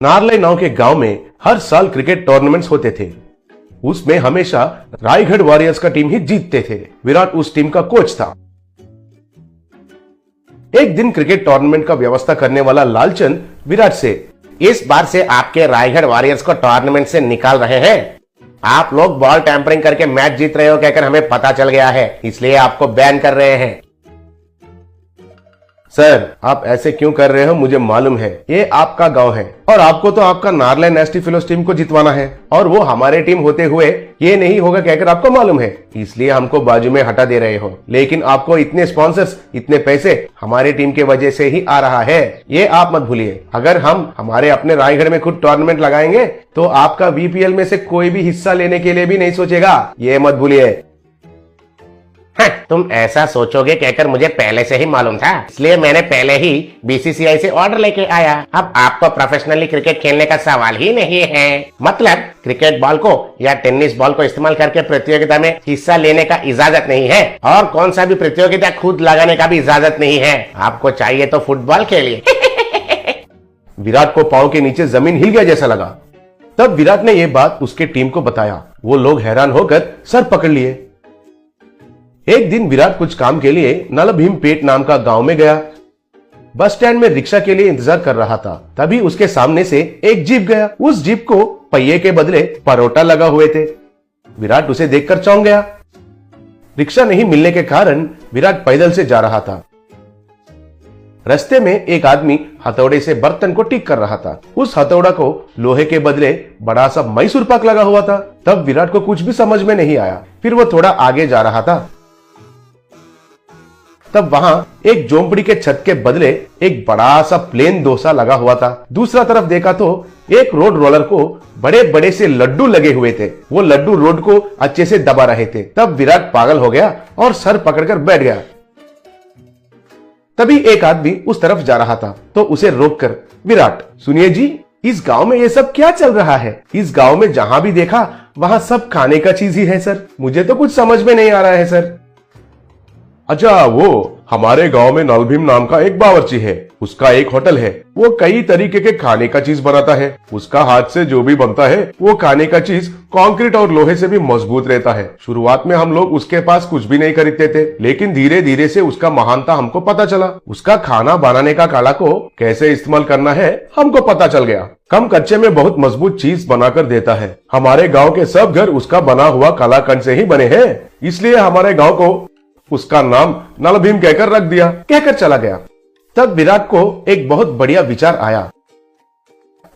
नारले नाव के गांव में हर साल क्रिकेट टूर्नामेंट्स होते थे। उसमें हमेशा रायगढ़ वॉरियर्स का टीम ही जीतते थे। विराट उस टीम का कोच था। एक दिन क्रिकेट टूर्नामेंट का व्यवस्था करने वाला लालचंद विराट से, इस बार से आपके रायगढ़ वॉरियर्स को टूर्नामेंट से निकाल रहे हैं। आप लोग बॉल टैंपरिंग करके मैच जीत रहे हो कहकर हमें पता चल गया है, इसलिए आपको बैन कर रहे हैं। सर आप ऐसे क्यों कर रहे हो? मुझे मालूम है ये आपका गांव है और आपको तो आपका नारले नेस्टी फिलोस टीम को जितवाना है और वो हमारे टीम होते हुए ये नहीं होगा कहकर आपको मालूम है, इसलिए हमको बाजू में हटा दे रहे हो। लेकिन आपको इतने स्पॉन्सर्स, इतने पैसे हमारी टीम के वजह से ही आ रहा है, ये आप मत भूलिए। अगर हम हमारे अपने रायगढ़ में खुद टूर्नामेंट लगाएंगे तो आपका वीपीएल में से कोई भी हिस्सा लेने के लिए भी नहीं सोचेगा, ये मत भूलिए। तुम ऐसा सोचोगे कहकर मुझे पहले से ही मालूम था, इसलिए मैंने पहले ही बीसीसीआई से ऑर्डर लेके आया। अब आपको प्रोफेशनली क्रिकेट खेलने का सवाल ही नहीं है। मतलब क्रिकेट बॉल को या टेनिस बॉल को इस्तेमाल करके प्रतियोगिता में हिस्सा लेने का इजाजत नहीं है और कौन सा भी प्रतियोगिता खुद लगाने का भी इजाजत नहीं है। आपको चाहिए तो फुटबॉल खेलिए। विराट को पांव के नीचे जमीन हिल गया जैसा लगा। तब विराट ने यह बात उसके टीम को बताया। वो लोग हैरान होकर सर पकड़ लिए। एक दिन विराट कुछ काम के लिए नलभीमपेट नाम का गांव में गया। बस स्टैंड में रिक्शा के लिए इंतजार कर रहा था। तभी उसके सामने से एक जीप गया। उस जीप को पहिए के बदले परोटा लगा हुए थे। विराट उसे देखकर चौंक गया। रिक्शा नहीं मिलने के कारण विराट पैदल से जा रहा था। रास्ते में एक आदमी हथौड़े से बर्तन को ठीक कर रहा था। उस हथौड़ा को लोहे के बदले बड़ा सा मैसूर पाक लगा हुआ था। तब विराट को कुछ भी समझ में नहीं आया। फिर वो थोड़ा आगे जा रहा था। तब वहां एक झोंपड़ी के छत के बदले एक बड़ा सा प्लेन डोसा लगा हुआ था। दूसरा तरफ देखा तो एक रोड रोलर को बड़े बड़े से लड्डू लगे हुए थे। वो लड्डू रोड को अच्छे से दबा रहे थे। तब विराट पागल हो गया और सर पकड़कर बैठ गया। तभी एक आदमी उस तरफ जा रहा था तो उसे रोककर, विराट सुनिए जी, इस गांव में ये सब क्या चल रहा है? इस गांव में जहां भी देखा वहां सब खाने का चीज ही है सर। मुझे तो कुछ समझ में नहीं आ रहा है सर। अच्छा, वो हमारे गांव में नलभीम नाम का एक बावर्ची है। उसका एक होटल है। वो कई तरीके के खाने का चीज बनाता है। उसका हाथ से जो भी बनता है वो खाने का चीज कंक्रीट और लोहे से भी मजबूत रहता है। शुरुआत में हम लोग उसके पास कुछ भी नहीं खरीदते थे, लेकिन धीरे धीरे से उसका महानता हमको पता चला। उसका खाना बनाने का कला को कैसे इस्तेमाल करना है हमको पता चल गया। कम कच्चे में बहुत मजबूत चीज बनाकर देता है। हमारे गाँव के सब घर उसका बना हुआ कलाकंड से ही बने हैं, इसलिए हमारे गाँव को उसका नाम नलभीम कहकर रख दिया। कहकर चला गया। तब विराट को एक बहुत बढ़िया विचार आया।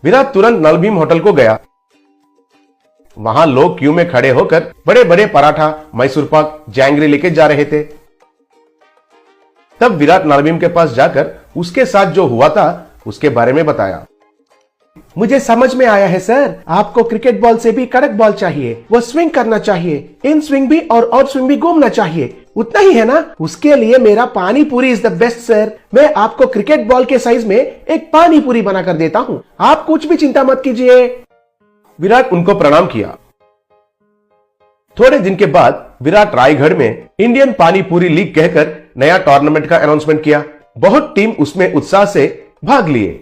विराट तुरंत नलभीम होटल को गया। वहां लोग क्यू में खड़े होकर बड़े बड़े पराठा, मैसूर पाक, जैंगरी लेके जा रहे थे। तब विराट नलभीम के पास जाकर उसके साथ जो हुआ था उसके बारे में बताया। मुझे समझ में आया है सर, आपको क्रिकेट बॉल से भी कड़क बॉल चाहिए। वो स्विंग करना चाहिए, इन स्विंग भी और आउट स्विंग भी घूमना चाहिए। उतना ही है ना? उसके लिए मेरा पानी पूरी इज द बेस्ट सर। मैं आपको क्रिकेट बॉल के साइज में एक पानी पूरी बनाकर देता हूँ, आप कुछ भी चिंता मत कीजिए। विराट उनको प्रणाम किया। थोड़े दिन के बाद विराट रायगढ़ में इंडियन पानी पूरी लीग कहकर नया टूर्नामेंट का अनाउंसमेंट किया। बहुत टीम उसमें उत्साह से भाग लिए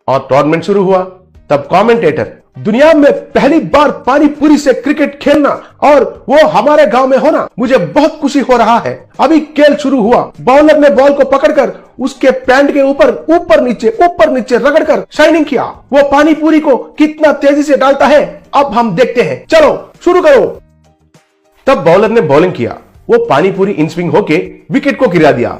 और टूर्नामेंट शुरू हुआ। तब कमेंटेटर, दुनिया में पहली बार पानी पूरी से क्रिकेट खेलना और वो हमारे गांव में होना, मुझे बहुत खुशी हो रहा है। अभी खेल शुरू हुआ। बॉलर ने बॉल को पकड़कर उसके पैंट के ऊपर नीचे रगड़कर शाइनिंग किया। वो पानी पूरी को कितना तेजी से डालता है अब हम देखते हैं। चलो शुरू करो। तब बॉलर ने बॉलिंग किया। वो पानी पूरी इन स्विंग होके विकेट को गिरा दिया।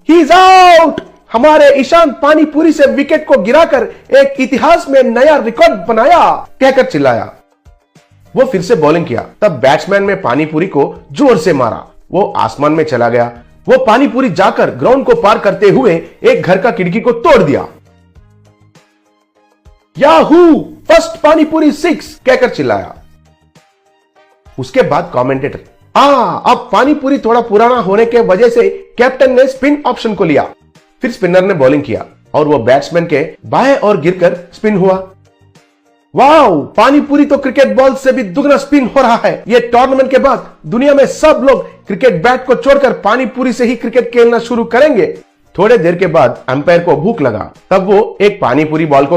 He is out. हमारे ईशान पानीपुरी से विकेट को गिराकर एक इतिहास में नया रिकॉर्ड बनाया, कहकर चिल्लाया। वो फिर से बॉलिंग किया। तब बैट्समैन ने पानीपुरी को जोर से मारा। वो आसमान में चला गया। वो पानीपुरी जाकर ग्राउंड को पार करते हुए एक घर का खिड़की को तोड़ दिया। याहू, फर्स्ट पानीपुरी 6, कहकर चिल्लाया। उसके बाद कमेंटेटर, अब पानीपुरी थोड़ा पुराना होने के वजह से कैप्टन ने स्पिन ऑप्शन को लिया। फिर स्पिनर ने बॉलिंग किया और वो बैट्समैन के बाएं ओर गिरकर स्पिन हुआ। वाओ, पानीपुरी तो क्रिकेट बॉल से भी दुगना स्पिन हो रहा है। ये टूर्नामेंट के बाद दुनिया में सब लोग क्रिकेट बैट को छोड़कर पानीपुरी से ही क्रिकेट खेलना शुरू करेंगे। थोड़े देर के बाद अंपायर को भूख लगा, तब वो एक पानी पूरी बॉल को